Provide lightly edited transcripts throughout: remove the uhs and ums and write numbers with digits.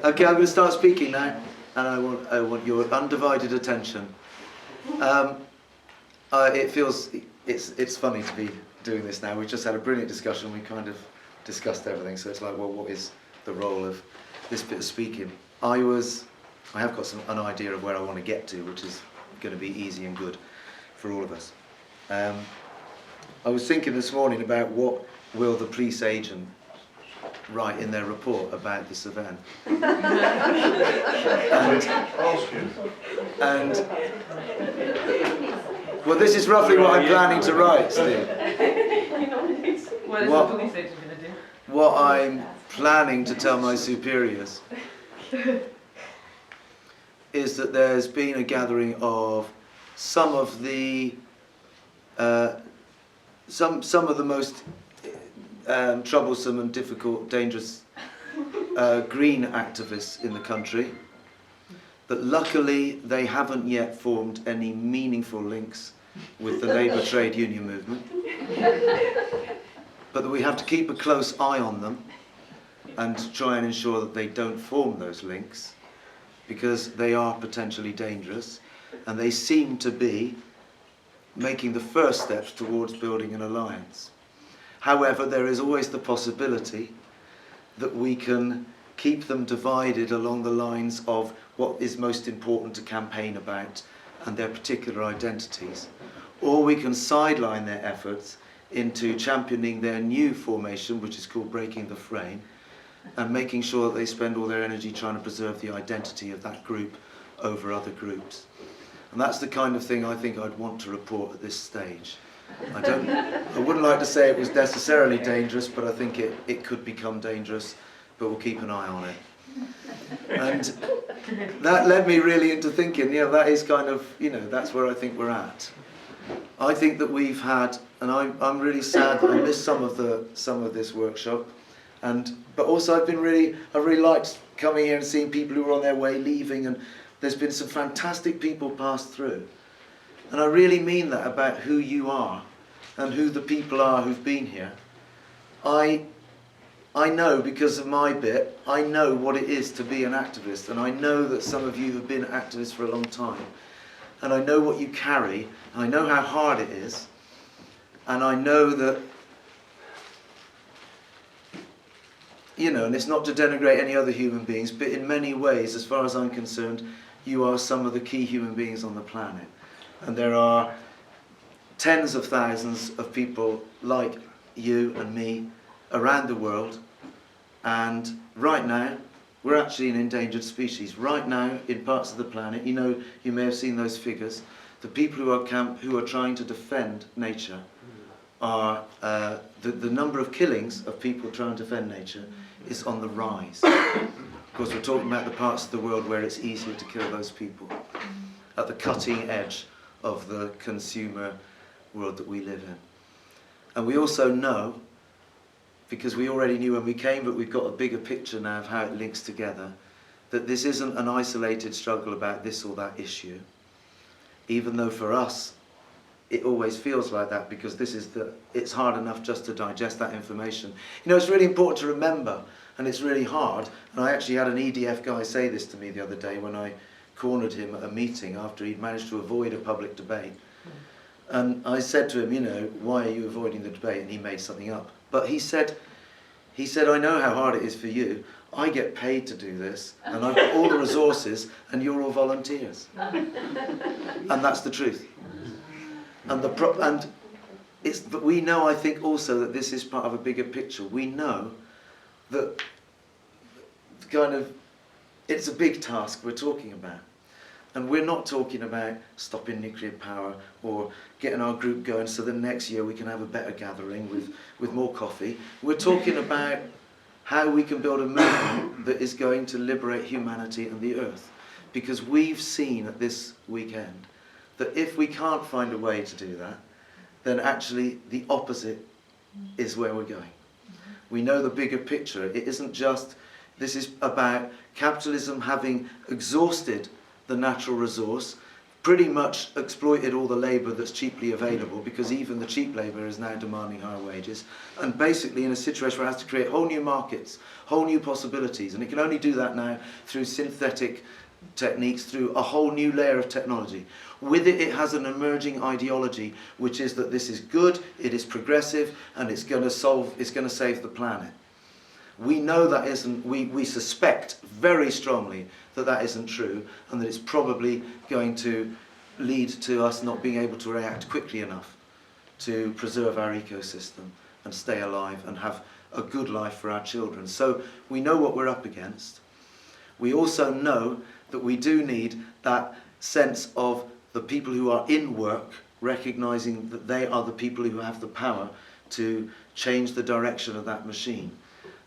Okay, I'm going to start speaking now, and I want your undivided attention. It feels it's funny to be doing this now. We just had a brilliant discussion. We kind of discussed everything, so it's like, well, what is the role of this bit of speaking? I have got an idea of where I want to get to, which is going to be easy and good for all of us. I was thinking this morning about what will the police agent write in their report about this event. and well, this is roughly what I'm planning to write, Steve. What is the police agent going to do? What I'm planning to tell my superiors is that there's been a gathering of some of the some of the most troublesome and difficult, dangerous green activists in the country, but luckily they haven't yet formed any meaningful links with the labour trade union movement, but that we have to keep a close eye on them and try and ensure that they don't form those links, because they are potentially dangerous, and they seem to be making the first steps towards building an alliance. However, there is always the possibility that we can keep them divided along the lines of what is most important to campaign about and their particular identities, or we can sideline their efforts into championing their new formation, which is called Breaking the Frame, and making sure that they spend all their energy trying to preserve the identity of that group over other groups. And that's the kind of thing I think I'd want to report at this stage. I wouldn't like to say it was necessarily dangerous, but I think it could become dangerous, but we'll keep an eye on it. And that led me really into thinking, that is kind of, that's where I think we're at. I think that we've had, and I'm really sad that I missed some of this workshop, but also I've really liked coming here and seeing people who are on their way leaving, and there's been some fantastic people passed through. And I really mean that about who you are and who the people are who've been here. I know, because of my bit, I know what it is to be an activist, and I know that some of you have been activists for a long time. And I know what you carry, and I know how hard it is, and I know that, and it's not to denigrate any other human beings, but in many ways, as far as I'm concerned, you are some of the key human beings on the planet. And there are tens of thousands of people like you and me around the world, and right now we're actually an endangered species. Right now, in parts of the planet, you may have seen those figures, the people who are trying to defend nature are, the number of killings of people trying to defend nature is on the rise. Of course, we're talking about the parts of the world where it's easier to kill those people, at the cutting edge of the consumer world that we live in. And we also know, because we already knew when we came, but we've got a bigger picture now of how it links together, that this isn't an isolated struggle about this or that issue, even though for us it always feels like that, because it's hard enough just to digest that information. It's really important to remember, and it's really hard, and I actually had an EDF guy say this to me the other day when I cornered him at a meeting after he'd managed to avoid a public debate. And I said to him, why are you avoiding the debate? And he made something up. But he said, I know how hard it is for you. I get paid to do this, and I've got all the resources, and you're all volunteers. And that's the truth. But we know, I think, also that this is part of a bigger picture. We know that it's a big task we're talking about. And we're not talking about stopping nuclear power or getting our group going so that next year we can have a better gathering with more coffee. We're talking about how we can build a movement that is going to liberate humanity and the earth. Because we've seen at this weekend that if we can't find a way to do that, then actually the opposite is where we're going. We know the bigger picture. It isn't just, this is about capitalism having exhausted the natural resource, pretty much exploited all the labour that's cheaply available, because even the cheap labour is now demanding higher wages, and basically in a situation where it has to create whole new markets, whole new possibilities, and it can only do that now through synthetic techniques, through a whole new layer of technology. With it, it has an emerging ideology, which is that this is good, it is progressive, and it's going to save the planet. We know that isn't, we suspect very strongly that that isn't true, and that it's probably going to lead to us not being able to react quickly enough to preserve our ecosystem and stay alive and have a good life for our children. So we know what we're up against. We also know that we do need that sense of the people who are in work recognizing that they are the people who have the power to change the direction of that machine.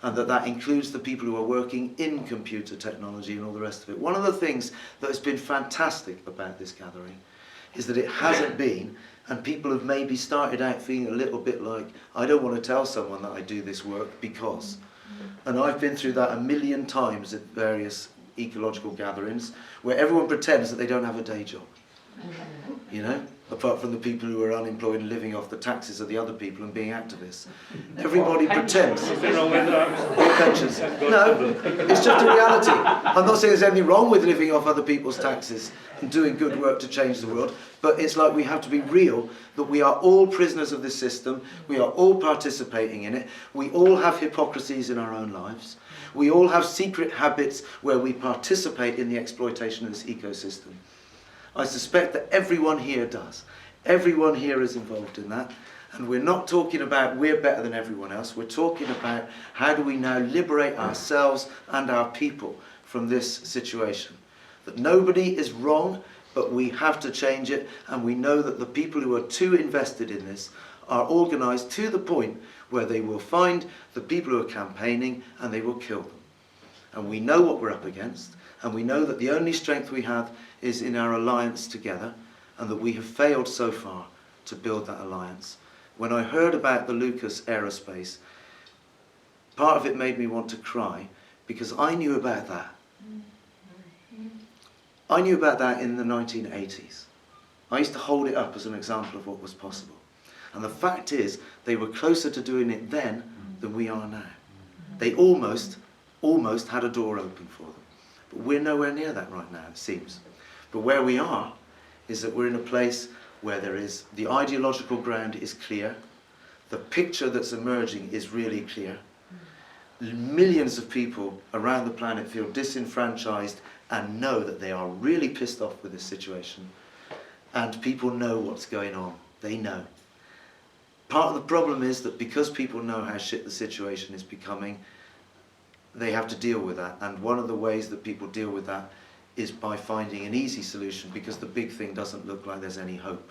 And that includes the people who are working in computer technology and all the rest of it. One of the things that has been fantastic about this gathering is that it hasn't been, and people have maybe started out feeling a little bit like, I don't want to tell someone that I do this work because. And I've been through that a million times at various ecological gatherings where everyone pretends that they don't have a day job. You know, apart from the people who are unemployed and living off the taxes of the other people and being activists. Everybody pretends. Pensions. No, it's just a reality. I'm not saying there's anything wrong with living off other people's taxes and doing good work to change the world, but it's like we have to be real that we are all prisoners of this system, we are all participating in it, we all have hypocrisies in our own lives, we all have secret habits where we participate in the exploitation of this ecosystem. I suspect that everyone here does. Everyone here is involved in that. And we're not talking about we're better than everyone else. We're talking about how do we now liberate ourselves and our people from this situation. That nobody is wrong, but we have to change it. And we know that the people who are too invested in this are organised to the point where they will find the people who are campaigning and they will kill them. And we know what we're up against. And we know that the only strength we have is in our alliance together, and that we have failed so far to build that alliance. When I heard about the Lucas Aerospace, part of it made me want to cry, because I knew about that. I knew about that in the 1980s. I used to hold it up as an example of what was possible. And the fact is, they were closer to doing it then than we are now. They almost had a door open for them. But we're nowhere near that right now, it seems. But where we are is that we're in a place where there is, the ideological ground is clear, the picture that's emerging is really clear. Millions of people around the planet feel disenfranchised and know that they are really pissed off with this situation. And people know what's going on. They know. Part of the problem is that because people know how shit the situation is becoming, they have to deal with that. And one of the ways that people deal with that is by finding an easy solution, because the big thing doesn't look like there's any hope.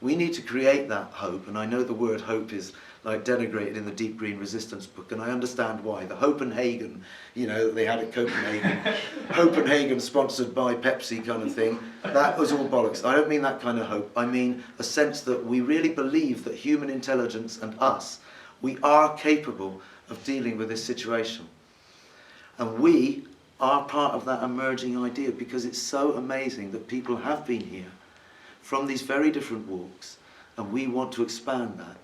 We need to create that hope, and I know the word hope is like denigrated in the Deep Green Resistance book, and I understand why. The Copenhagen, you know, that they had at Copenhagen, Copenhagen sponsored by Pepsi kind of thing, that was all bollocks. I don't mean that kind of hope. I mean a sense that we really believe that human intelligence and us, we are capable of dealing with this situation. And we are part of that emerging idea, because it's so amazing that people have been here from these very different walks, and we want to expand that.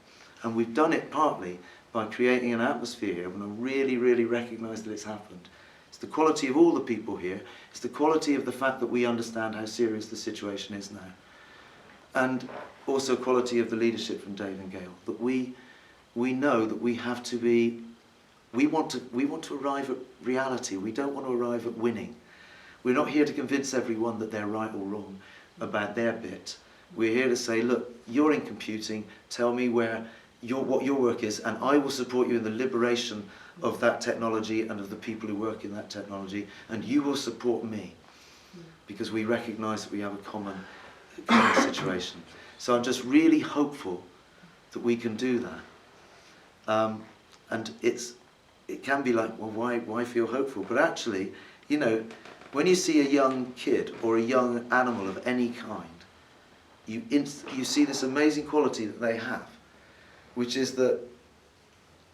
And we've done it partly by creating an atmosphere here, and I really, really recognise that it's happened. It's the quality of all the people here, it's the quality of the fact that we understand how serious the situation is now. And also quality of the leadership from Dave and Gail, that we know that we have to be, we want to arrive at reality. We don't want to arrive at winning. We're not here to convince everyone that they're right or wrong about their bit. We're here to say, look, you're in computing, tell me what your work is, and I will support you in the liberation of that technology and of the people who work in that technology, and you will support me, because we recognise that we have a common situation. So I'm just really hopeful that we can do that. And it can be like, well, why feel hopeful? But actually, you know, when you see a young kid or a young animal of any kind, you see this amazing quality that they have, which is that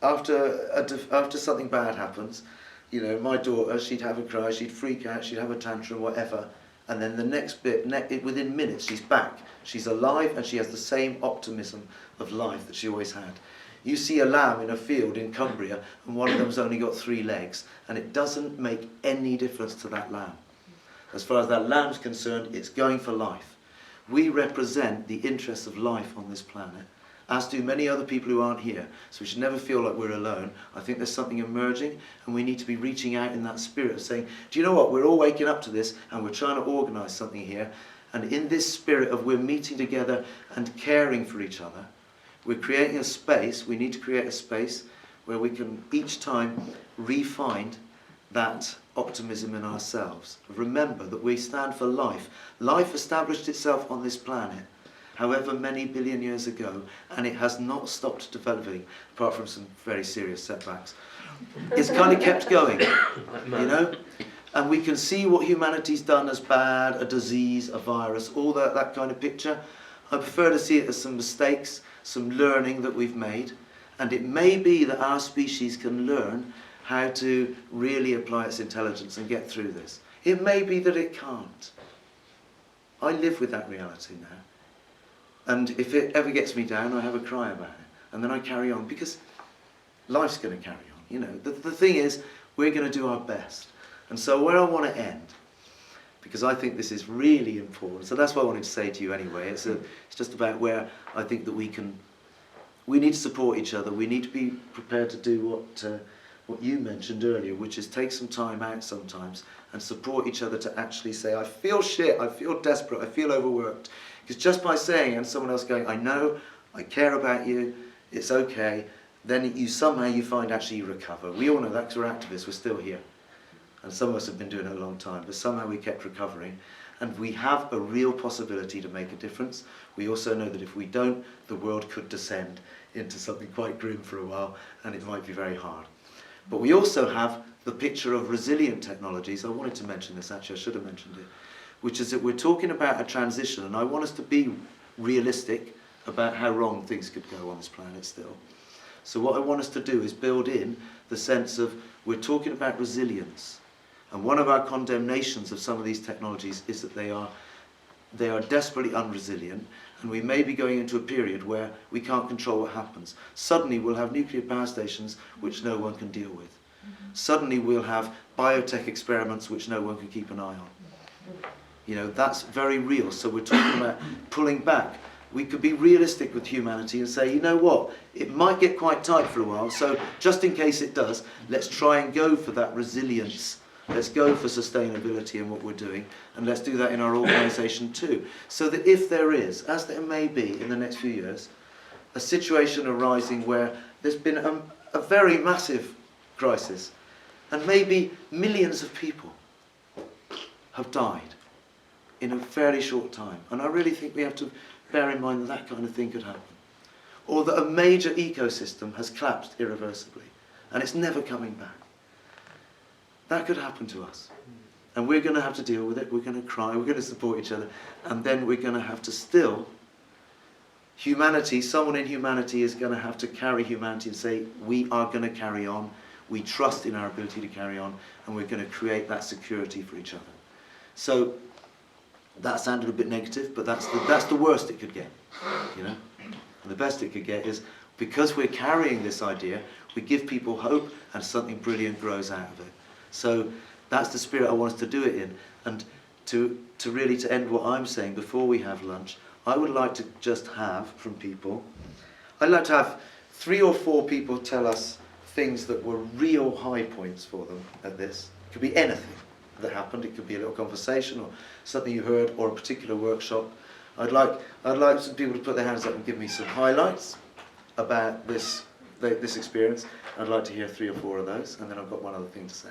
after something bad happens, you know, my daughter, she'd have a cry, she'd freak out, she'd have a tantrum, whatever, And then the next bit, within minutes, she's back. She's alive and she has the same optimism of life that she always had. You see a lamb in a field in Cumbria and one of them's only got 3 legs, and it doesn't make any difference to that lamb. As far as that lamb's concerned, it's going for life. We represent the interests of life on this planet, as do many other people who aren't here. So we should never feel like we're alone. I think there's something emerging, and we need to be reaching out in that spirit of saying, do you know what, we're all waking up to this, and we're trying to organise something here. And in this spirit of we're meeting together and caring for each other, we're creating a space. We need to create a space where we can each time re-find that optimism in ourselves. Remember that we stand for life. Life established itself on this planet however many billion years ago, and it has not stopped developing, apart from some very serious setbacks. It's kind of kept going, you know? And we can see what humanity's done as bad, a disease, a virus, all that kind of picture. I prefer to see it as some mistakes, some learning that we've made, and it may be that our species can learn how to really apply its intelligence and get through this. It may be that it can't. I live with that reality now. And if it ever gets me down, I have a cry about it. And then I carry on, because life's going to carry on. You know, the thing is, we're going to do our best. And so where I want to end, because I think this is really important, so that's what I wanted to say to you anyway. It's just about where I think that we need to support each other. We need to be prepared to do what you mentioned earlier, which is take some time out sometimes and support each other to actually say, I feel shit, I feel desperate, I feel overworked. Because just by saying, and someone else going, I know, I care about you, it's okay, then somehow you find actually you recover. We all know that because we're activists, we're still here. And some of us have been doing it a long time, but somehow we kept recovering. And we have a real possibility to make a difference. We also know that if we don't, the world could descend into something quite grim for a while, and it might be very hard. But we also have the picture of resilient technologies. I wanted to mention this, actually, I should have mentioned it, which is that we're talking about a transition, and I want us to be realistic about how wrong things could go on this planet still. So what I want us to do is build in the sense of, we're talking about resilience. And one of our condemnations of some of these technologies is that they are desperately unresilient, and we may be going into a period where we can't control what happens. Suddenly we'll have nuclear power stations which no one can deal with. Suddenly we'll have biotech experiments which no one can keep an eye on. You know, that's very real. So we're talking about pulling back. We could be realistic with humanity and say, you know what, it might get quite tight for a while, so just in case it does, let's try and go for that resilience. Let's go for sustainability in what we're doing, and let's do that in our organisation too. So that if there is, as there may be in the next few years, a situation arising where there's been a very massive crisis, and maybe millions of people have died in a fairly short time. And I really think we have to bear in mind that that kind of thing could happen. Or that a major ecosystem has collapsed irreversibly, and it's never coming back. That could happen to us. And we're going to have to deal with it, we're going to cry, we're going to support each other, and then we're going to have to still, humanity, someone in humanity is going to have to carry humanity and say, we are going to carry on, we trust in our ability to carry on, and we're going to create that security for each other. So, that sounded a bit negative, but that's the worst it could get, you know? And the best it could get is, because we're carrying this idea, we give people hope, and something brilliant grows out of it. So that's the spirit I want us to do it in. And to really end what I'm saying before we have lunch, I would like to just have from people, I'd like to have 3 or 4 people tell us things that were real high points for them at this. It could be anything that happened. It could be a little conversation or something you heard or a particular workshop. I'd like some people to put their hands up and give me some highlights about this experience. I'd like to hear 3 or 4 of those, and then I've got one other thing to say.